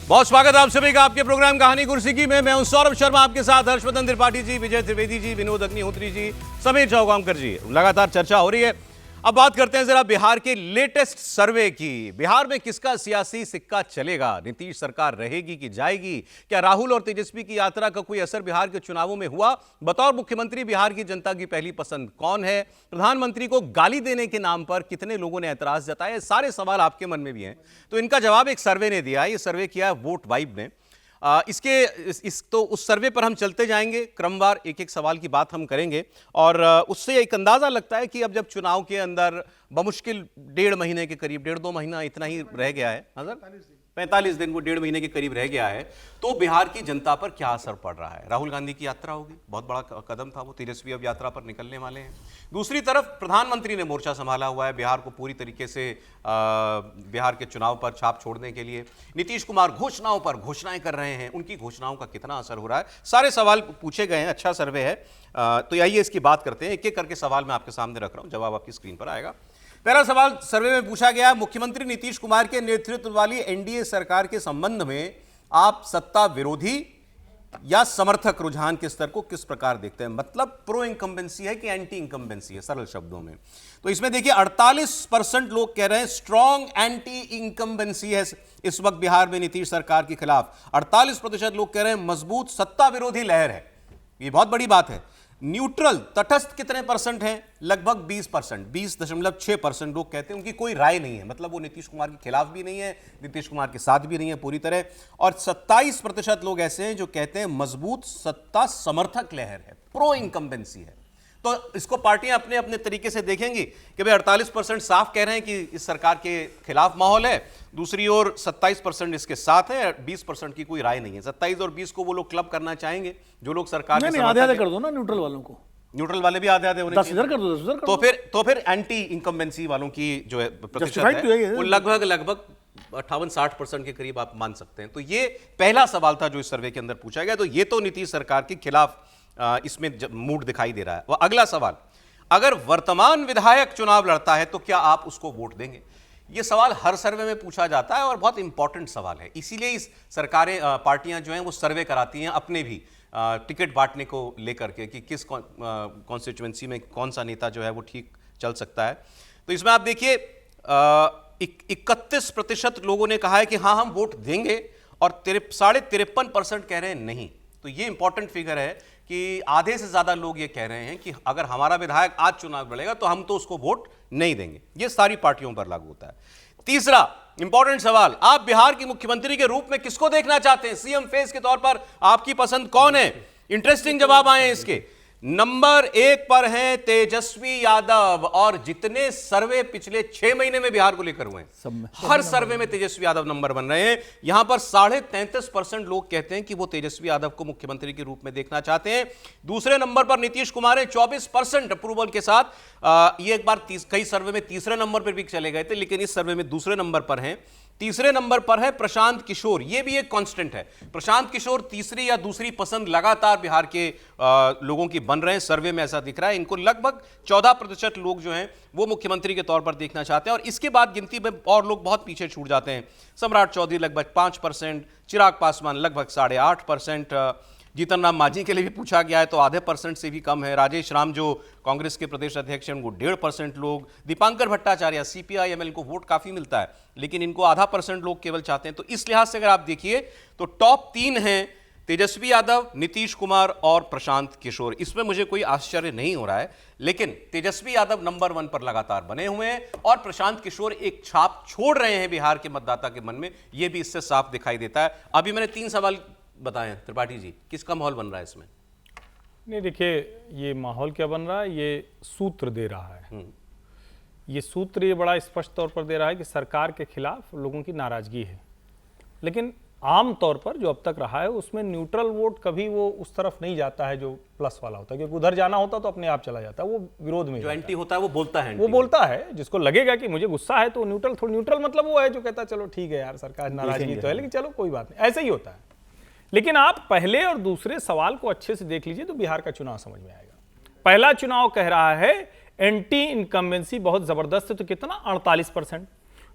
बहुत स्वागत है आप सभी का आपके प्रोग्राम कहानी कुर्सी की में। मैं हूं सौरभ शर्मा, आपके साथ हर्षवर्धन त्रिपाठी जी, विजय त्रिवेदी जी, विनोद अग्निहोत्री जी, समीर चौगामकर जी। लगातार चर्चा हो रही है। अब बात करते हैं जरा बिहार के लेटेस्ट सर्वे की। बिहार में किसका सियासी सिक्का चलेगा? नीतीश सरकार रहेगी कि जाएगी? क्या राहुल और तेजस्वी की यात्रा का कोई असर बिहार के चुनावों में हुआ? बतौर मुख्यमंत्री बिहार की जनता की पहली पसंद कौन है? प्रधानमंत्री को गाली देने के नाम पर कितने लोगों ने ऐतराज जताया? सारे सवाल आपके मन में भी हैं, तो इनका जवाब एक सर्वे ने दिया। ये सर्वे किया है वोट वाइब ने। तो उस सर्वे पर हम चलते जाएंगे, क्रमवार एक एक सवाल की बात हम करेंगे। और उससे एक अंदाजा लगता है कि अब जब चुनाव के अंदर बमुश्किल 1.5 महीने के करीब, 1.5-2 महीना इतना ही रह गया है, 45 दिन, वो 1.5 महीने के करीब रह गया है, तो बिहार की जनता पर क्या असर पड़ रहा है? राहुल गांधी की यात्रा होगी, बहुत बड़ा कदम था वो। तेजस्वी अब यात्रा पर निकलने वाले हैं। दूसरी तरफ प्रधानमंत्री ने मोर्चा संभाला हुआ है बिहार को पूरी तरीके से बिहार के चुनाव पर छाप छोड़ने के लिए। नीतीश कुमार घोषणाओं पर घोषणाएं कर रहे हैं, उनकी घोषणाओं का कितना असर हो रहा है? सारे सवाल पूछे गए हैं, अच्छा सर्वे है। तो आइए इसकी बात करते हैं। एक एक करके सवाल मैं आपके सामने रख रहा हूं, जवाब आपकी स्क्रीन पर आएगा। पहला सवाल सर्वे में पूछा गया, मुख्यमंत्री नीतीश कुमार के नेतृत्व वाली एनडीए सरकार के संबंध में आप सत्ता विरोधी या समर्थक रुझान के स्तर को किस प्रकार देखते हैं? मतलब प्रो इंकम्बेंसी है कि एंटी इंकम्बेंसी है, सरल शब्दों में। तो इसमें देखिए 48% लोग कह रहे हैं स्ट्रॉन्ग एंटी इंकम्बेंसी है इस वक्त बिहार में नीतीश सरकार के खिलाफ। 48% लोग कह रहे हैं मजबूत सत्ता विरोधी लहर है। ये बहुत बड़ी बात है। न्यूट्रल, तटस्थ कितने परसेंट हैं? लगभग 20%, 20.6% लोग कहते हैं उनकी कोई राय नहीं है, मतलब वो नीतीश कुमार के खिलाफ भी नहीं है, नीतीश कुमार के साथ भी नहीं है पूरी तरह। और 27% लोग ऐसे हैं जो कहते हैं मजबूत सत्ता समर्थक लहर है, प्रो इनकम्बेंसी है। तो इसको पार्टियां अपने अपने तरीके से देखेंगी कि भाई 48% साफ कह रहे हैं कि इस सरकार के खिलाफ माहौल है, दूसरी ओर 27% इसके साथ है, 20% की कोई राय नहीं है। 27 और 20 को वो लोग क्लब करना चाहेंगे, जो लोग सरकार नहीं, आधे आधे कर दो ना न्यूट्रल वालों को। न्यूट्रल वाले भी आधे आधे होने 10 इधर कर दो, 10 इधर कर दो। तो फिर एंटी इनकम्बेंसी वालों की जो है प्रतिशत है वो लगभग 58-60% के करीब आप मान सकते हैं। तो ये पहला सवाल था जो इस सर्वे के अंदर पूछा गया। तो ये तो नीतीश सरकार के खिलाफ इसमें मूड दिखाई दे रहा है। वो अगला सवाल, अगर वर्तमान विधायक चुनाव लड़ता है तो क्या आप उसको वोट देंगे? ये सवाल हर सर्वे में पूछा जाता है और बहुत इंपॉर्टेंट सवाल है। इसीलिए इस सरकारें, पार्टियां जो हैं वो सर्वे कराती हैं अपने भी टिकट बांटने को लेकर के कि किस कॉन्स्टिट्यूएंसी में कौन सा नेता जो है वो ठीक चल सकता है। तो इसमें आप देखिए 31% लोगों ने कहा है कि हाँ हम वोट देंगे और 53.5% कह रहे हैं नहीं। तो ये इंपॉर्टेंट फिगर है कि आधे से ज्यादा लोग ये कह रहे हैं कि अगर हमारा विधायक आज चुनाव लड़ेगा तो हम तो उसको वोट नहीं देंगे। ये सारी पार्टियों पर लागू होता है। तीसरा इंपॉर्टेंट सवाल, आप बिहार के मुख्यमंत्री के रूप में किसको देखना चाहते हैं? सीएम फेस के तौर पर आपकी पसंद कौन है? इंटरेस्टिंग जवाब आए हैं इसके। नंबर 1 पर हैं तेजस्वी यादव, और जितने सर्वे पिछले 6 महीने में बिहार को लेकर हुए हैं, हर सर्वे में तेजस्वी यादव नंबर 1 रहे हैं। यहां पर 33.5% लोग कहते हैं कि वो तेजस्वी यादव को मुख्यमंत्री के रूप में देखना चाहते हैं। दूसरे नंबर पर नीतीश कुमार है 24% अप्रूवल के साथ। ये एक बार कई सर्वे में तीसरे नंबर पर भी चले गए थे, लेकिन इस सर्वे में दूसरे नंबर पर हैं। तीसरे नंबर पर है प्रशांत किशोर, ये भी एक कांस्टेंट है। प्रशांत किशोर तीसरी या दूसरी पसंद लगातार बिहार के लोगों की बन रहे हैं, सर्वे में ऐसा दिख रहा है। इनको लगभग 14% लोग जो हैं वो मुख्यमंत्री के तौर पर देखना चाहते हैं। और इसके बाद गिनती में और लोग बहुत पीछे छूट जाते हैं। सम्राट चौधरी लगभग 5%, चिराग पासवान लगभग 8.5%, जीतन राम मांझी के लिए भी पूछा गया है तो आधे % से भी कम है। राजेश राम जो कांग्रेस के प्रदेश अध्यक्ष हैं उनको 1.5% लोग। दीपांकर भट्टाचार्य CPI-ML को वोट काफी मिलता है, लेकिन इनको आधा % लोग केवल चाहते हैं। तो इस लिहाज से अगर आप देखिए तो टॉप 3 हैं तेजस्वी यादव, नीतीश कुमार और प्रशांत किशोर। इसमें मुझे कोई आश्चर्य नहीं हो रहा है, लेकिन तेजस्वी यादव नंबर 1 पर लगातार बने हुए हैं और प्रशांत किशोर एक छाप छोड़ रहे हैं बिहार के मतदाता के मन में। यह भी इससे साफ दिखाई देता है। अभी मैंने 3 सवाल बताएं त्रिपाठी जी, किसका माहौल बन रहा है इसमें? नहीं, देखिए ये माहौल क्या बन रहा है, ये सूत्र दे रहा है। ये सूत्र ये बड़ा स्पष्ट तौर पर दे रहा है कि सरकार के खिलाफ लोगों की नाराजगी है। लेकिन आम तौर पर जो अब तक रहा है उसमें न्यूट्रल वोट कभी वो उस तरफ नहीं जाता है जो प्लस वाला होता है, क्योंकि उधर जाना होता तो अपने आप चला जाता है, वो विरोध में। जो एंटी होता है वो बोलता है, वो बोलता है, जिसको लगेगा कि मुझे गुस्सा है तो न्यूट्रल, थोड़ा न्यूट्रल मतलब वो है जो कहता है चलो ठीक है यार सरकार नाराजगी तो है लेकिन चलो कोई बात नहीं, ऐसा ही होता है। लेकिन आप पहले और दूसरे सवाल को अच्छे से देख लीजिए तो बिहार का चुनाव समझ में आएगा। पहला चुनाव कह रहा है एंटी इनकम्बेंसी बहुत जबरदस्त है, तो कितना 48%।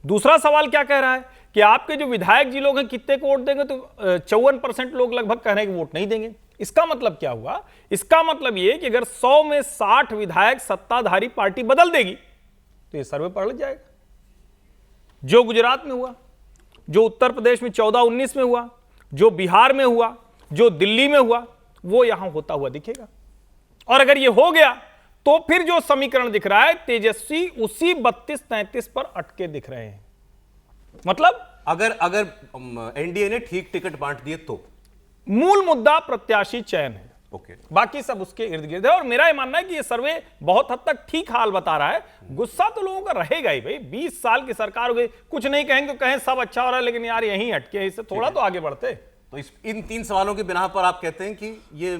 दूसरा सवाल क्या कह रहा है कि आपके जो विधायक जी लोग हैं कितने को वोट देंगे, तो 54% लोग लगभग कह रहे हैं कि वोट नहीं देंगे। इसका मतलब क्या हुआ? इसका मतलब ये कि अगर 100 में 60 विधायक सत्ताधारी पार्टी बदल देगी तो ये सर्वे पलट जाएगा। जो गुजरात में हुआ, जो उत्तर प्रदेश में 14-19 में हुआ, जो बिहार में हुआ, जो दिल्ली में हुआ, वो यहां होता हुआ दिखेगा। और अगर ये हो गया तो फिर जो समीकरण दिख रहा है, तेजस्वी उसी 32-33 पर अटके दिख रहे हैं। मतलब अगर एनडीए ने ठीक टिकट बांट दिए तो मूल मुद्दा प्रत्याशी चयन है, ओके, बाकी सब उसके इर्द गिर्द है। और मेरा यह मानना है कि यह सर्वे बहुत हद तक ठीक हाल बता रहा है। गुस्सा तो लोगों का रहेगा ही भाई, 20 साल की सरकार हो गई, कुछ नहीं कहेंगे तो कहें सब अच्छा हो रहा है, लेकिन यार यहीं अटके, इससे थोड़ा तो आगे बढ़ते। तो इन 3 सवालों के बिना पर आप कहते हैं कि ये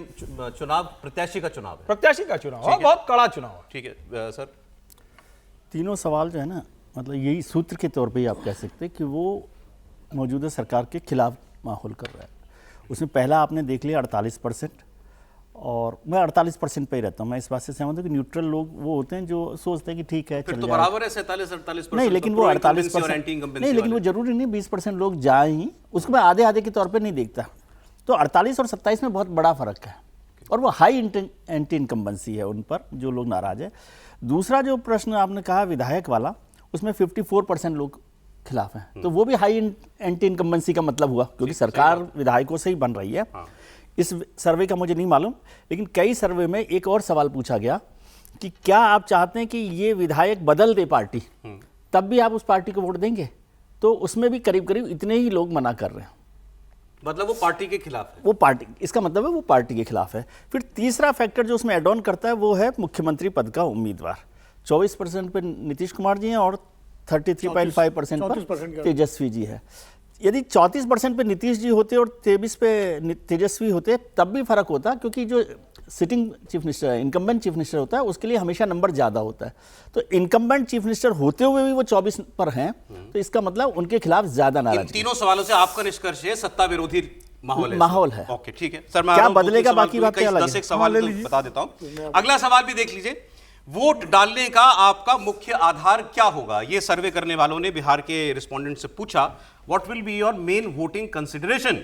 चुनाव प्रत्याशी का चुनाव है। प्रत्याशी का चुनाव है, बहुत कड़ा चुनाव है। ठीक है सर। तीनों सवाल जो है ना, मतलब यही सूत्र के तौर पे ही आप कह सकते हैं कि वो मौजूदा सरकार के खिलाफ माहौल कर रहा है। उसमें पहला आपने देख लिया 48%, और मैं 48% पे ही रहता हूँ। मैं इस बात से सहमत हूँ कि न्यूट्रल लोग वो होते हैं जो सोचते हैं कि ठीक है फिर चल तो जाए। बराबर है 47-48%। नहीं, लेकिन वो 48% नहीं, लेकिन वो जरूरी नहीं 20% लोग जाए ही, उसको मैं आधे आधे के तौर पे नहीं देखता। तो 48 और 27 में बहुत बड़ा फर्क है, और वो हाई एंटी इनकम्बेंसी है उन पर जो लोग नाराज है। दूसरा जो प्रश्न आपने कहा विधायक वाला, उसमें 54% लोग खिलाफ हैं, तो वो भी हाई एंटी इनकम्बेंसी का मतलब हुआ, क्योंकि सरकार विधायकों से ही बन रही है। इस सर्वे का मुझे नहीं मालूम, लेकिन कई सर्वे में एक और सवाल पूछा गया कि क्या आप चाहते हैं कि ये विधायक बदल दे पार्टी, तब भी आप उस पार्टी को वोट देंगे? तो उसमें भी करीब करीब इतने ही लोग मना कर रहे हैं। मतलब वो पार्टी के खिलाफ है, वो पार्टी, इसका मतलब है वो पार्टी के खिलाफ है। फिर तीसरा फैक्टर जो उसमें एड ऑन करता है वो है मुख्यमंत्री पद का उम्मीदवार। 24% पे नीतीश कुमार जी हैं और 33.5% पर तेजस्वी जी है। यदि 34% पे नीतीश जी होते और 23 पे तेजस्वी होते तब भी फर्क होता, क्योंकि जो सिटिंग चीफ मिनिस्टर है, इनकम्बेंट चीफ मिनिस्टर होता है, उसके लिए हमेशा नंबर ज़्यादा होता है। तो इनकम्बेंट चीफ मिनिस्टर होते हुए भी वो 24 पर हैं, तो इसका मतलब उनके खिलाफ ज़्यादा इन नाराजगी। तीनों सवालों से आपका निष्कर्ष है सत्ता विरोधी माहौल है। ओके, ठीक है सर। मैं क्या बदलेगा बाकी बात क्या अलग 10 एक सवाल तो बता देता हूं। अगला सवाल भी देख लीजिए। वोट डालने का आपका मुख्य आधार क्या होगा? ये सर्वे करने वालों ने बिहार के रिस्पोंडेंट से पूछा, what will be your main voting consideration?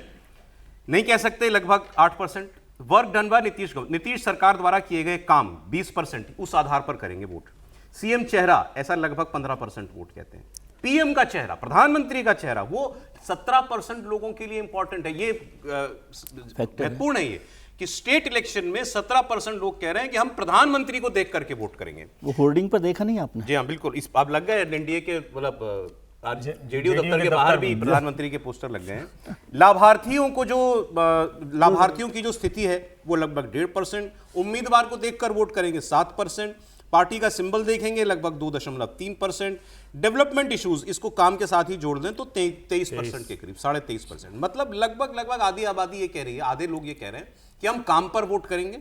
नहीं कह सकते लगभग 8%। वर्क डन बाय नीतीश सरकार द्वारा किए गए काम 20%, उस आधार पर करेंगे वोट। सीएम चेहरा, ऐसा लगभग 15% वोट कहते हैं। पीएम का चेहरा, प्रधानमंत्री का चेहरा, वो 17% लोगों के लिए इंपॉर्टेंट है। ये महत्वपूर्ण है ये कि स्टेट इलेक्शन में 17% लोग कह रहे हैं कि हम प्रधानमंत्री को देख करके वोट करेंगे। वो होर्डिंग पर देखा नहीं आपने? जी हाँ, बिल्कुल। इस आप लग गए एनडीए के, मतलब जेडीयू दफ्तर के बाहर भी प्रधानमंत्री के पोस्टर लग गए हैं। लाभार्थियों की जो स्थिति है वो लगभग 1.5%। उम्मीदवार को देखकर वोट करेंगे 7%। पार्टी का सिंबल देखेंगे लगभग 2.3%। डेवलपमेंट इश्यूज, इसको काम के साथ ही जोड़ दें तो 23% के करीब, 23.5%। मतलब लगभग आधी आबादी ये कह रही है, आधे लोग ये कह रहे हैं कि हम काम पर वोट करेंगे,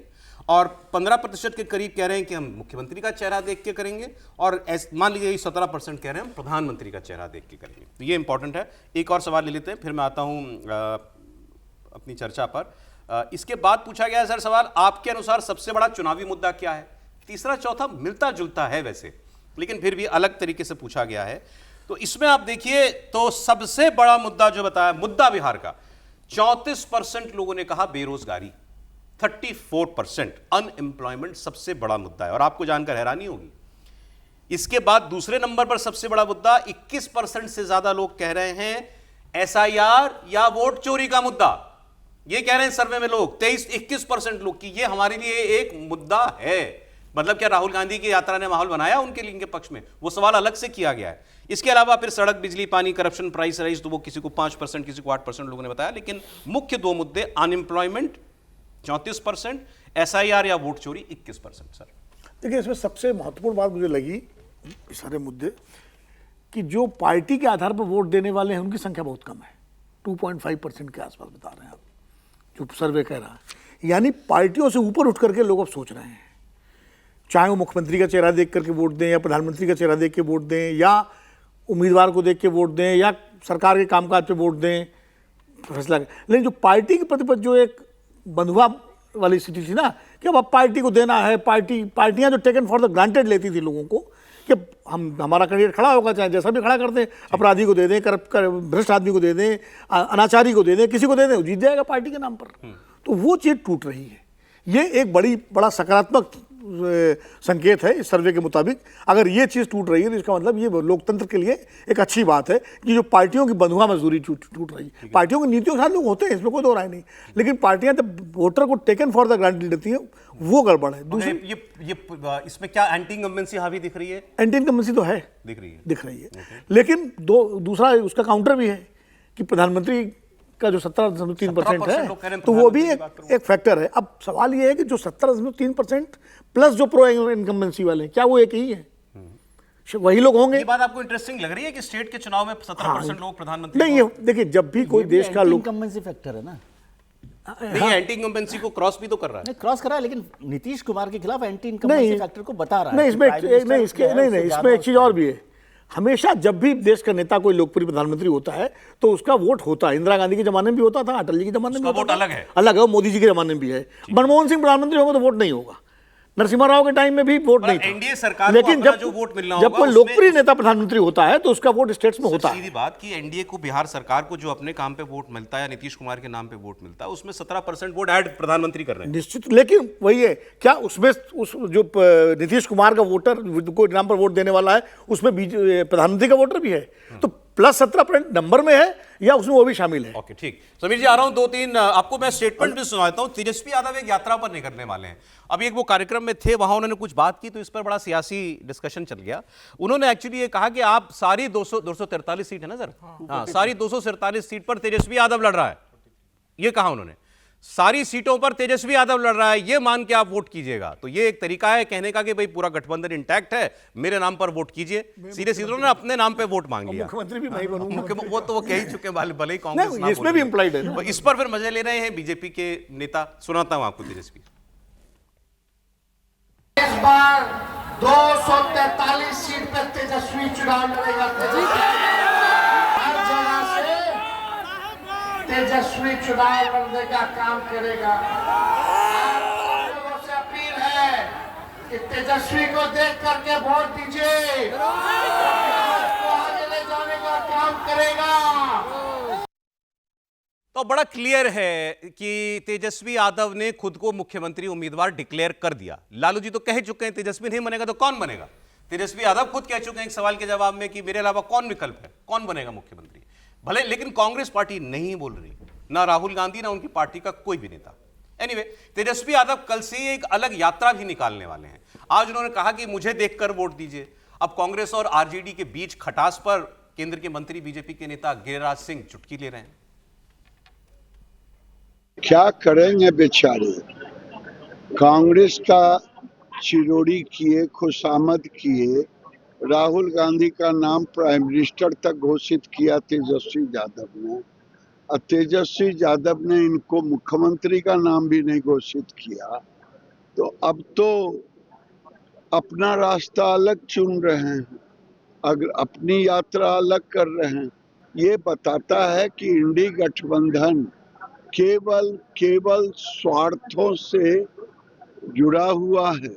और 15% के करीब कह रहे हैं कि हम मुख्यमंत्री का चेहरा देख के करेंगे, और मान लीजिए 17% कह रहे हैं हम प्रधानमंत्री का चेहरा देख के करेंगे। तो ये इंपॉर्टेंट है। एक और सवाल ले लेते हैं, फिर मैं आता हूं अपनी चर्चा पर। इसके बाद पूछा गया है सर सवाल, आपके अनुसार सबसे बड़ा चुनावी मुद्दा क्या है? तीसरा चौथा मिलता जुलता है वैसे, लेकिन फिर भी अलग तरीके से पूछा गया है। तो इसमें आप देखिए, तो सबसे बड़ा मुद्दा जो बताया, मुद्दा बिहार का, 34% लोगों ने कहा बेरोजगारी, 34% अनएम्प्लॉयमेंट सबसे बड़ा मुद्दा है। और आपको जानकर हैरानी होगी, इसके बाद दूसरे नंबर पर सबसे बड़ा मुद्दा 21% से ज्यादा लोग कह रहे हैं एसआईआर या वोट चोरी का मुद्दा। ये कह रहे हैं सर्वे में लोग, 21% लोग, कि ये हमारे लिए एक मुद्दा है। मतलब क्या राहुल गांधी की यात्रा ने माहौल बनाया उनके लिए, इनके पक्ष में? वो सवाल अलग से किया गया है। इसके अलावा फिर सड़क, बिजली, पानी, करप्शन, प्राइस राइज, तो वो किसी को 5%, किसी को 8% लोगों ने बताया। लेकिन मुख्य दो मुद्दे, अनएम्प्लॉयमेंट 34%, एसआईआर या वोट चोरी 21%। सर देखिए, इसमें सबसे महत्वपूर्ण बात मुझे लगी सारे मुद्दे कि जो पार्टी के आधार पर वोट देने वाले हैं उनकी संख्या बहुत कम है, 2.5% के आसपास बता रहे हैं आप, जो सर्वे कह रहा है। यानी पार्टियों से ऊपर उठ करके लोग अब सोच रहे हैं, चाहे वो मुख्यमंत्री का चेहरा देख करके वोट दें, या प्रधानमंत्री का चेहरा देख के वोट दें, या उम्मीदवार को देख के वोट दें, या सरकार के कामकाज पे वोट दें, फैसला। लेकिन जो पार्टी के प्रति जो एक बंधुआ वाली स्थिति थी ना, कि अब पार्टी को देना है, पार्टियां जो टेकन फॉर द ग्रांटेड लेती थी लोगों को, उसके हमारा कैंडिडेट खड़ा होगा, चाहे जैसा भी खड़ा कर दें, अपराधी को दे दें, भ्रष्ट आदमी को दे दें, अनाचारी को दे दें, किसी को दे दें, वो जीत जाएगा पार्टी के नाम पर। तो वो चीज़ टूट रही है। ये एक बड़ा सकारात्मक संकेत है इस सर्वे के मुताबिक। अगर ये चीज़ टूट रही है तो इसका मतलब ये लोकतंत्र के लिए एक अच्छी बात है कि जो पार्टियों की बंधुआ मजदूरी टूट रही है। पार्टियों की नीतियों के साथ लोग होते हैं, इसमें कोई दो राय नहीं, लेकिन पार्टियां जब वोटर को टेकन फॉर द ग्रांटेड देती हैं, वो गड़बड़ है। दूसरी ये इसमें क्या एंटी इनकम्बेंसी हावी दिख रही है? एंटी इनकम्बेंसी तो है, दिख रही है। लेकिन दूसरा उसका काउंटर भी है कि प्रधानमंत्री का जो 17.3% है, तो वो भी एक फैक्टर है। अब सवाल ये है कि जो 17.3% प्लस जो प्रो इनकम्बेंसी वाले, क्या वो एक ही है? वही लोग होंगे। ये बात आपको इंटरेस्टिंग लग रही है कि स्टेट के चुनाव में 17% लोग प्रधानमंत्री नहीं, ये देखिए, जब भी कोई देश का लोग इनकम्बेंसी फैक्टर है ना, नहीं, एंटी इनकम्बेंसी को क्रॉस भी तो कर रहा है। क्रॉस करा है, लेकिन नीतीश कुमार के खिलाफ एंटी इनकम्बेंसी फैक्टर को बता रहा है। नहीं, इसमें एक चीज और भी है। हमेशा जब भी देश का नेता कोई लोकप्रिय प्रधानमंत्री होता है तो उसका वोट होता है। इंदिरा गांधी के जमाने में भी होता था, अटल जी के जमाने में भी वोट अलग है, मोदी जी के जमाने में भी है। मनमोहन सिंह प्रधानमंत्री होंगे तो वोट नहीं होगा, नरसिम्हा राव के टाइम में भी वोट नहीं था। एनडीए सरकार लेकिन को जो वोट मिलना जब कोई लोकप्रिय नेता प्रधानमंत्री होता है तो उसका वोट स्टेट्स में होता है। सीधी बात कि एनडीए को, बिहार सरकार को जो अपने काम पे वोट मिलता है या नीतीश कुमार के नाम पे वोट मिलता है, उसमें 17% वोट ऐड प्रधानमंत्री कर रहे हैं। निश्चित, लेकिन वही है, क्या उसमें उस जो नीतीश कुमार का वोटर को नाम पर वोट देने वाला है, उसमें प्रधानमंत्री का वोटर भी है, तो प्लस 17% नंबर में है या उसमें वो भी शामिल है। ओके, ठीक। समीर जी, आ रहा हूं, 2-3 आपको मैं स्टेटमेंट भी सुनाता हूं। तेजस्वी यादव एक यात्रा पर निकलने वाले हैं। अभी एक वो कार्यक्रम में थे, वहां उन्होंने कुछ बात की तो इस पर बड़ा सियासी डिस्कशन चल गया। उन्होंने एक्चुअली ये कहा कि आप सारी 243 सीट है ना सर, हाँ, सारी 243 सीट पर तेजस्वी यादव लड़ रहा है, ये कहा उन्होंने। सारी सीटों पर तेजस्वी यादव लड़ रहा है, ये मान के आप वोट कीजिएगा। तो ये एक तरीका है कहने का कि भाई पूरा गठबंधन इंटैक्ट है, मेरे नाम पर वोट कीजिए। सीधे सीधे उन्होंने अपने नाम पे वोट मांग लिया। मुख्यमंत्री भी मैं ही बनूंगा, वो तो वो कह ही चुके, भले ही कांग्रेस ना इसमें भी इंप्लाइड है। तो इस पर फिर मजे ले रहे हैं बीजेपी के नेता। सुनाता हूं आपको तेजस्वी। इस बार 243 सीट पर तेजस्वी चुनाव लड़ेगा। हर जगह से तेजस्वी चुनाव लड़ने का काम करेगा। आप लोगों से अपील है कि तेजस्वी को देख करके वोट दीजिए, को आगे ले जाने का काम करेगा। तो बड़ा क्लियर है कि तेजस्वी यादव ने खुद को मुख्यमंत्री उम्मीदवार डिक्लेयर कर दिया। लालू जी तो कह चुके हैं तेजस्वी नहीं बनेगा तो कौन बनेगा। तेजस्वी यादव खुद कह चुके हैं एक सवाल के जवाब में कि मेरे अलावा कौन विकल्प है, कौन बनेगा मुख्यमंत्री। भले, लेकिन कांग्रेस पार्टी नहीं बोल रही, ना राहुल गांधी ना उनकी पार्टी का कोई भी नेता। एनीवे, तेजस्वी यादव कल से एक अलग यात्रा भी निकालने वाले हैं। आज उन्होंने कहा कि मुझे देखकर वोट दीजिए। अब कांग्रेस और आरजेडी के बीच खटास पर केंद्र के मंत्री बीजेपी के नेता गिरिराज सिंह चुटकी ले रहे हैं। क्या करेंगे बेचारे, कांग्रेस का चिरोड़ी किए, खुशामद किए, राहुल गांधी का नाम प्राइम मिनिस्टर तक घोषित किया तेजस्वी यादव ने, और तेजस्वी यादव ने इनको मुख्यमंत्री का नाम भी नहीं घोषित किया। तो अब तो अपना रास्ता अलग चुन रहे हैं, अगर अपनी यात्रा अलग कर रहे हैं। ये बताता है कि इंडी गठबंधन केवल स्वार्थों से जुड़ा हुआ है।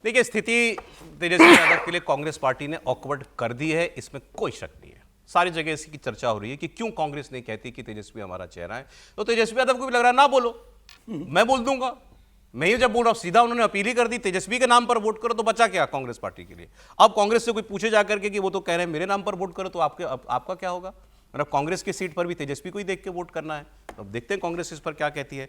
देखिए, स्थिति तेजस्वी यादव के लिए कांग्रेस पार्टी ने ऑकवर्ड कर दी है, इसमें कोई शक नहीं है। सारी जगह इसकी चर्चा हो रही है कि क्यों कांग्रेस नहीं कहती कि तेजस्वी हमारा चेहरा है। तो तेजस्वी यादव को भी लग रहा है ना बोलो, मैं बोल दूंगा। मैं ही जब बोल रहा हूं, सीधा उन्होंने अपील ही कर दी, तेजस्वी के नाम पर वोट करो, तो बचा क्या कांग्रेस पार्टी के लिए। अब कांग्रेस से कोई पूछे जाकर के कि वो तो कह रहे हैं मेरे नाम पर वोट करो, तो आपका क्या होगा। मतलब कांग्रेस की सीट पर भी तेजस्वी को ही देख के वोट करना है। अब देखते हैं कांग्रेस इस पर क्या कहती है।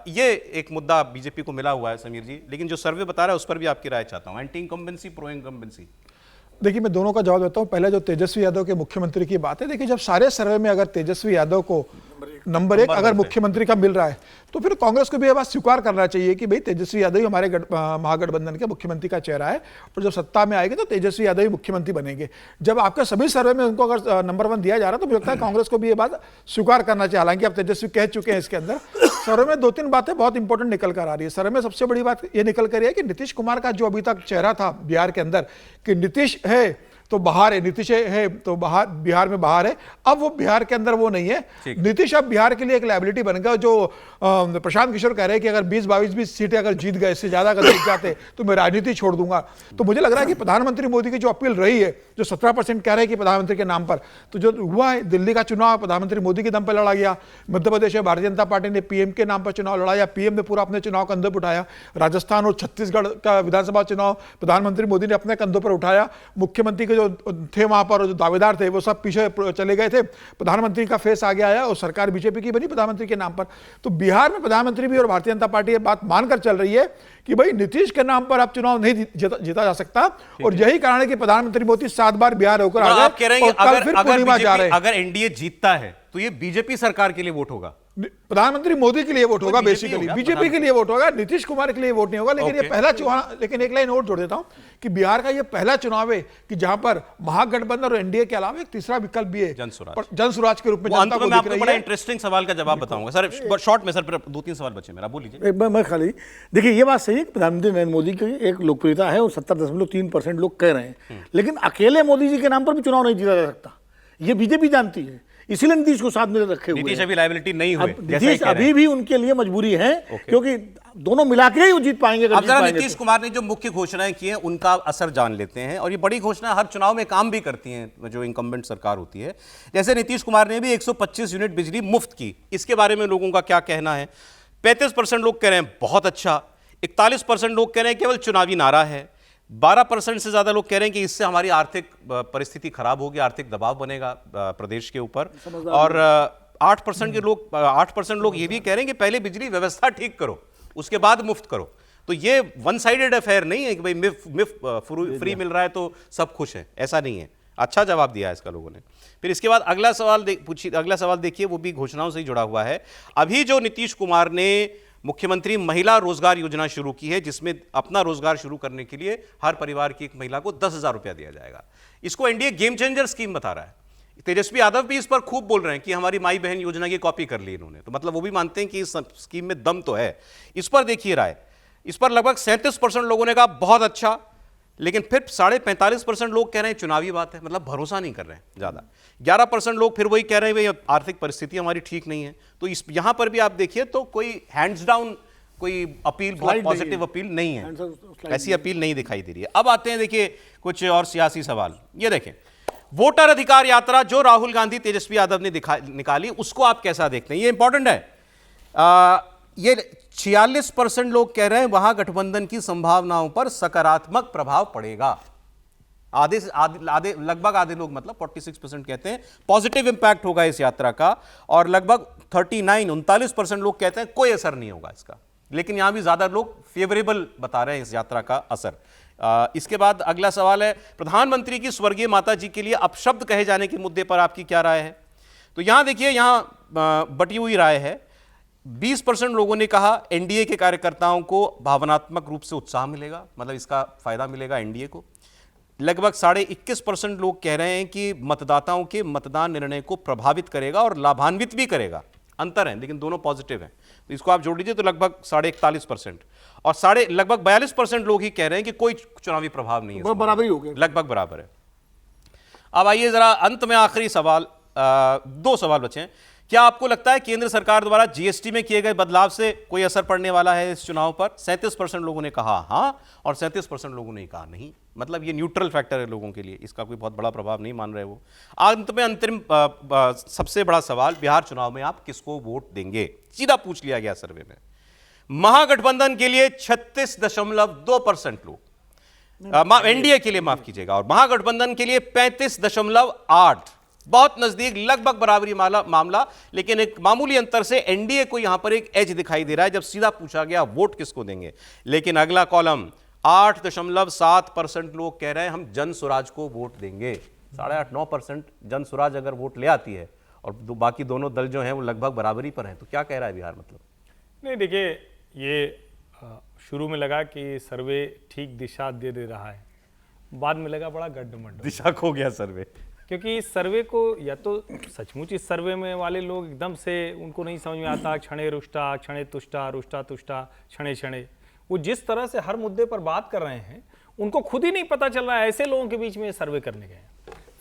ये एक मुद्दा बीजेपी को मिला हुआ है समीर जी, लेकिन जो सर्वे बता रहा है उस पर भी आपकी राय चाहता हूं। Anti incumbency, pro incumbency. देखिए, मैं दोनों का जवाब देता हूं। पहले जो तेजस्वी यादव के मुख्यमंत्री की बात है, देखिए जब सारे सर्वे में अगर तेजस्वी यादव को नंबर 1 अगर मुख्यमंत्री का मिल रहा है तो फिर कांग्रेस को भी यह बात स्वीकार करना चाहिए कि भाई तेजस्वी यादव ही हमारे महागठबंधन के मुख्यमंत्री का चेहरा है, और जब सत्ता में आएंगे तो तेजस्वी यादव ही मुख्यमंत्री बनेंगे। जब आपके सभी सर्वे में उनको अगर नंबर 1 दिया जा रहा है तो मुझे लगता है कांग्रेस को भी ये बात स्वीकार करना चाहिए। हालांकि अब तेजस्वी कह चुके हैं इसके अंदर। सर्वे में 2-3 बातें बहुत इंपॉर्टेंट निकल कर आ रही है। सर्वे में सबसे बड़ी बात ये निकल कर है कि नीतीश कुमार का जो अभी तक चेहरा था बिहार के अंदर कि नीतीश है तो बाहर है, नीतीश है तो बाहर, बिहार में बाहर है। अब वो बिहार के अंदर वो नहीं है, नीतीश अब बिहार के लिए एक लायबिलिटी बन गया। जो प्रशांत किशोर कह रहे हैं कि अगर 20-22 सीटें अगर जीत गए, इससे ज्यादा अगर जीत जाते तो मैं राजनीति छोड़ दूंगा। तो मुझे लग रहा है कि प्रधानमंत्री मोदी की जो अपील रही है, जो 17% कह रहे हैं कि प्रधानमंत्री के नाम पर, तो जो हुआ है दिल्ली का चुनाव प्रधानमंत्री मोदी के दम पर लड़ा गया, मध्य प्रदेश में भारतीय जनता पार्टी ने पीएम के नाम पर चुनाव लड़ाया, पीएम ने पूरा अपने चुनाव कंधे पर उठाया, राजस्थान और छत्तीसगढ़ का विधानसभा चुनाव प्रधानमंत्री मोदी ने अपने कंधों पर उठाया, मुख्यमंत्री के जो थे वहां पर जो दावेदार थे वो सब पीछे चले गए थे, प्रधानमंत्री का फेस आगे आया और सरकार बीजेपी की बनी प्रधानमंत्री के नाम पर। तो बिहार में प्रधानमंत्री भी और भारतीय जनता पार्टी ये बात मानकर चल रही है कि भाई नीतीश के नाम पर अब चुनाव नहीं जीता जा सकता, और यही कारण है कि प्रधानमंत्री मोदी 7 बार बिहार होकर आ गए। आप कह रहे हैं कि अगर एनडीए जीतता है तो ये बीजेपी सरकार के लिए वोट होगा, प्रधानमंत्री मोदी के लिए वोट होगा, बेसिकली बीजेपी के लिए वोट होगा, नीतीश कुमार के लिए वोट नहीं होगा। लेकिन ये पहला चुनाव, लेकिन एक लाइन और जोड़ देता हूं कि बिहार का ये पहला चुनाव है कि जहां पर महागठबंधन और एनडीए के अलावा एक तीसरा विकल्प भी है, जनसुराज के रूप में जनता को दिख रही है। बड़ा इंटरेस्टिंग सवाल का जवाब बताऊंगा सर, शॉर्ट में सर, 2-3 सवाल बचे मेरा, बोल लीजिए। मैं खाली देखिए, ये बात सही है कि प्रधानमंत्री नरेंद्र मोदी की एक लोकप्रियता है और 70.3% लोग कह रहे हैं, लेकिन अकेले मोदी जी के नाम पर भी चुनाव नहीं जीता जा सकता, ये बीजेपी जानती है, इसीलिए नीतीश को साथ में रखे हुए। नीतीश अभी लायबिलिटी नहीं हुए, नीतीश अभी भी उनके लिए मजबूरी है, क्योंकि दोनों मिला के ही वो जीत पाएंगे। अब जरा नीतीश कुमार ने जो मुख्य घोषणाएं की हैं उनका असर जान लेते हैं, और ये बड़ी घोषणा हर चुनाव में काम भी करती हैं जो इंकम्बेंट सरकार होती है। जैसे नीतीश कुमार ने भी 125 यूनिट बिजली मुफ्त की, इसके बारे में लोगों का क्या कहना है? 35% लोग कह रहे हैं बहुत अच्छा, 41% लोग कह रहे हैं केवल चुनावी नारा है, 12% से ज्यादा लोग कह रहे हैं कि इससे हमारी आर्थिक परिस्थिति खराब होगी, आर्थिक दबाव बनेगा प्रदेश के ऊपर, और 8% लोग ये भी कह रहे हैं कि पहले बिजली व्यवस्था ठीक करो उसके बाद मुफ्त करो। तो ये वन साइडेड अफेयर नहीं है कि भाई फ्री मिल रहा है तो सब खुश हैं, ऐसा नहीं है। अच्छा जवाब दिया है इसका लोगों ने। फिर इसके बाद अगला सवाल देखिए, वो भी घोषणाओं से ही जुड़ा हुआ है। अभी जो नीतीश कुमार ने मुख्यमंत्री महिला रोजगार योजना शुरू की है, जिसमें अपना रोजगार शुरू करने के लिए हर परिवार की एक महिला को 10,000 रुपया दिया जाएगा, इसको एनडीए गेम चेंजर स्कीम बता रहा है। तेजस्वी यादव भी इस पर खूब बोल रहे हैं कि हमारी माई बहन योजना की कॉपी कर ली इन्होंने, तो मतलब वो भी मानते हैं कि इस स्कीम में दम तो है। इस पर देखिए राय, इस पर लगभग 37% लोगों ने कहा बहुत अच्छा, लेकिन फिर 45.5% लोग कह रहे हैं चुनावी बात है, मतलब भरोसा नहीं कर रहे हैं ज़्यादा। 11% लोग फिर वही कह रहे हैं भाई आर्थिक परिस्थिति हमारी ठीक नहीं है। तो इस यहाँ पर भी आप देखिए तो कोई हैंड्स डाउन कोई अपील, बहुत पॉजिटिव अपील नहीं है, ऐसी अपील नहीं दिखाई दे रही है। अब आते हैं देखिए कुछ और सियासी सवाल। ये देखें, वोटर अधिकार यात्रा जो राहुल गांधी तेजस्वी यादव ने निकाली, उसको आप कैसा देखते हैं? ये इंपॉर्टेंट है। ये 46% लोग कह रहे हैं वहां गठबंधन की संभावनाओं पर सकारात्मक प्रभाव पड़ेगा। लगभग आधे लोग, मतलब 46% कहते हैं पॉजिटिव इंपैक्ट होगा इस यात्रा का, और लगभग 39-39% लोग कहते हैं कोई असर नहीं होगा इसका। लेकिन यहां भी ज्यादा लोग फेवरेबल बता रहे हैं इस यात्रा का असर। इसके बाद अगला सवाल है, प्रधानमंत्री की स्वर्गीय माता जी के लिए अपशब्द कहे जाने के मुद्दे पर आपकी क्या राय है? तो यहां देखिए, यहां बटी हुई राय है। 20% लोगों ने कहा एनडीए के कार्यकर्ताओं को भावनात्मक रूप से उत्साह मिलेगा, मतलब इसका फायदा मिलेगा एनडीए को। लगभग 21.5% लोग कह रहे हैं कि मतदाताओं के मतदान निर्णय को प्रभावित करेगा और लाभान्वित भी करेगा। अंतर है लेकिन दोनों पॉजिटिव हैं, तो इसको आप जोड़ लीजिए तो लगभग 41.5%, और लगभग 42% लोग ही कह रहे हैं कि कोई चुनावी प्रभाव नहीं है, बराबर ही हो गया, लगभग बराबर है। अब आइए जरा अंत में आखिरी सवाल, 2 सवाल बचे हैं। क्या आपको लगता है केंद्र सरकार द्वारा जीएसटी में किए गए बदलाव से कोई असर पड़ने वाला है इस चुनाव पर? 37% लोगों ने कहा हाँ, और 37% लोगों ने कहा नहीं। मतलब ये न्यूट्रल फैक्टर है लोगों के लिए, इसका कोई बहुत बड़ा प्रभाव नहीं मान रहे वो। अंत में अंतरिम सबसे बड़ा सवाल, बिहार चुनाव में आप किसको वोट देंगे? सीधा पूछ लिया गया सर्वे में। महागठबंधन के लिए 36.2% लोग, एनडीए के लिए माफ कीजिएगा, और महागठबंधन के लिए 35.8, बहुत नजदीक, लगभग बराबरी मामला, लेकिन एक मामूली अंतर से एनडीए को यहां पर एक एज दिखाई दे रहा है जब सीधा पूछा गया वोट किसको देंगे। लेकिन अगला कॉलम, 8.7% लोग कह रहे हैं हम जन स्वराज को वोट देंगे। 8.5-9% जन स्वराज अगर वोट ले आती है, और बाकी दोनों दल जो हैं वो लगभग बराबरी पर हैं, तो क्या कह रहा है बिहार? मतलब नहीं, देखिए, ये शुरू में लगा कि सर्वे ठीक दिशा दे रहा है, बाद में लगा बड़ा गड्ढमड्ढ, दिशा खो गया सर्वे। क्योंकि इस सर्वे को, या तो सचमुच इस सर्वे में वाले लोग एकदम से उनको नहीं समझ में आता, क्षणे रुष्टा, क्षणे तुष्टा, रुष्टा तुष्टा, क्षणे क्षणे, वो जिस तरह से हर मुद्दे पर बात कर रहे हैं उनको खुद ही नहीं पता चल रहा है, ऐसे लोगों के बीच में ये सर्वे करने गए हैं।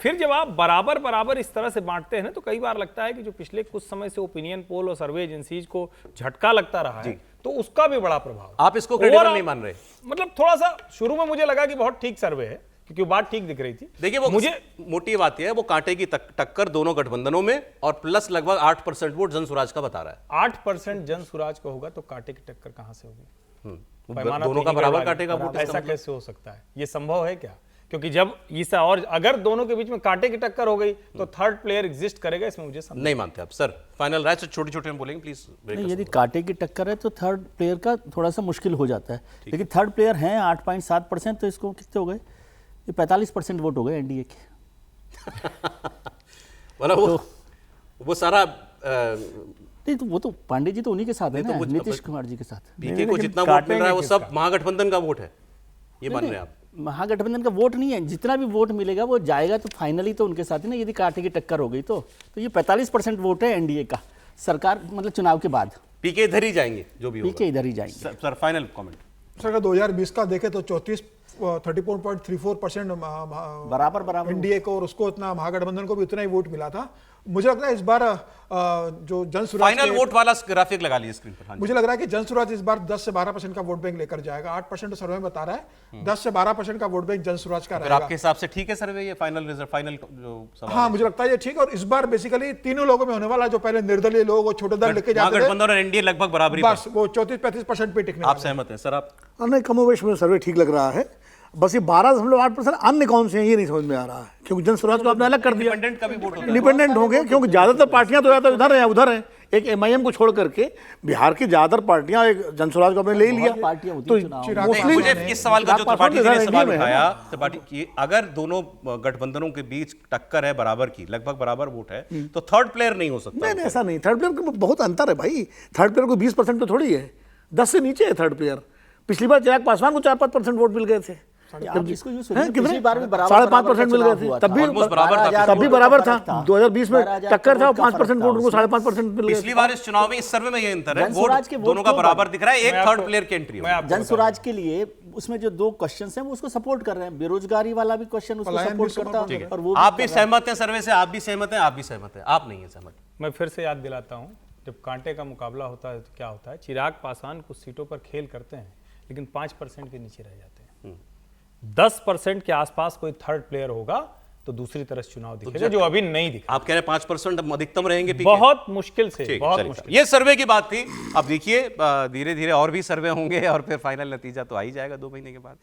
फिर जब आप बराबर बराबर इस तरह से बांटते हैं ना, तो कई बार लगता है कि जो पिछले कुछ समय से ओपिनियन पोल और सर्वे एजेंसीज को झटका लगता रहा है, तो उसका भी बड़ा प्रभाव है। आप इसको क्रेडिबल नहीं मान रहे? मतलब थोड़ा सा शुरू में मुझे लगा कि बहुत ठीक सर्वे है, क्योंकि वो बात ठीक दिख रही थी। देखिए, वो मुझे मोटी बात यह है, वो कांटे की टक्कर दोनों गठबंधनों में, और प्लस लगभग 8% वोट जन स्वराज का बता रहा है। 8% जन स्वराज का होगा तो कांटे की टक्कर कहां से होगी? दोनों का बराबर काटेगा वोट, ऐसा कैसे हो सकता है? ये संभव है क्या? क्योंकि जब इस और अगर दोनों के बीच में कांटे की टक्कर हो गई तो थर्ड प्लेयर एग्जिस्ट करेगा, इसमें मुझे नहीं मानते आप सर। फाइनल राय से छोटे छोटे में बोलेंगे प्लीज। नहीं, यदि कांटे की टक्कर है तो थर्ड प्लेयर का थोड़ा सा मुश्किल हो जाता है, लेकिन थर्ड प्लेयर हैं 8.7%, तो इसको कितने हो गए? ये 45% वोट हो गए एनडीए के। मतलब वो सारा नहीं, तो वो तो पांडे जी तो उन्हीं के साथ है ना, नीतीश कुमार जी के साथ। पीके को जितना वोट मिल रहा है वो सब महागठबंधन का वोट है, ये मान रहे हैं आप? महागठबंधन का वोट नहीं है, जितना भी वोट मिलेगा वो जाएगा तो फाइनली तो उनके साथ ही ना, यदि कांटे की टक्कर हो गई तो ये 45% वोट है एनडीए का, सरकार मतलब चुनाव के बाद पीके इधर ही जाएंगे, जो भी होगा पीके इधर ही जाएंगे। Sir final comment. सर अगर 2020 का देखें तो 34.34% बराबर एनडीए को, और उसको इतना महागठबंधन को भी उतना ही वोट मिला था। मुझे लगता है इस बार जो जन स्वराज फाइनल वोट वाला ग्राफिक लगा लीजिए स्क्रीन पर। मुझे लग रहा है कि जन स्वराज इस बार 10 से 12% का वोट बैंक लेकर जाएगा। 8% तो सर्वे में बता रहा है, 10 से 12% का वोट बैंक जन स्वराज का रहेगा। आपके हिसाब से ठीक है सर्वे, ये फाइनल रिजल्ट, फाइनल जो सवाल? हाँ, मुझे लगता है ये ठीक। और इस बार बेसिकली तीनों लोगों में होने वाला, जो पहले निर्दलीय लोग, वो छोटे दल लेके जाते थे, महागठबंधन और एनडीए लगभग बराबरी, बस वो 34-35% पे टिकने। आप सहमत हैं सर? आप? नहीं, कमोवेश में सर्वे ठीक लग रहा है, बस ये 12.8% अन्य कौन से हैं ये नहीं समझ में आ रहा है, क्योंकि जन स्वराज को आपने अलग कर दिया। इंडिपेंडेंट का भी वोट होता है। इंडिपेंडेंट होंगे, क्योंकि ज्यादातर पार्टियां तो या तो इधर है उधर है, एक एमआईएम को छोड़ करके बिहार की ज्यादातर पार्टियां एक जन स्वराज को आपने ले लिया। पार्टियां होती तो हैं चुनाव नहीं, मुझे इस सवाल का जो त्रिपाठी जी ने सवाल उठाया, में त्रिपाठी की, अगर दोनों गठबंधनों के बीच टक्कर है बराबर की, लगभग बराबर वोट है, तो थर्ड प्लेयर नहीं हो सकता? नहीं, ऐसा नहीं, थर्ड प्लेयर का बहुत अंतर है भाई। थर्ड प्लेयर को 20% तो थोड़ी है, 10 से नीचे है थर्ड प्लेयर। पिछली बार चिराग पासवान को 4-5% वोट मिल गए थे, पिछली बार भी 5.5% मिल गए थे, तब भी बराबर था। 2020 में टक्कर था, 5% वोट उनको 5.5% मिल गए। पिछली बार इस चुनाव में, इस सर्वे में ये अंतर है, वोट दोनों का बराबर दिख रहा है, एक थर्ड प्लेयर की एंट्री है। जन स्वराज के लिए उसमें जो 2 क्वेश्चन हैं वो उसको सपोर्ट कर रहे हैं, बेरोजगारी वाला भी क्वेश्चन उसको सपोर्ट करता है, और वो आप भी सहमत हैं सर्वे से? आप भी सहमत हैं? आप भी सहमत हैं? आप नहीं है सहमत? मैं फिर से याद दिलाता हूं, जब कांटे का मुकाबला होता है तो क्या होता है, चिराग पासवान कुछ सीटों पर खेल करते हैं लेकिन 5% के नीचे रह जाते हैं। 10% के आसपास कोई थर्ड प्लेयर होगा तो दूसरी तरफ चुनाव दिखेगा, जो अभी नहीं दिखा। आप कह रहे हैं 5% अधिकतम रहेंगे पीके? बहुत मुश्किल से, बहुत मुश्किल। ये सर्वे की बात थी। अब देखिए धीरे धीरे और भी सर्वे होंगे और फिर फाइनल नतीजा तो आ ही जाएगा 2 महीने के बाद।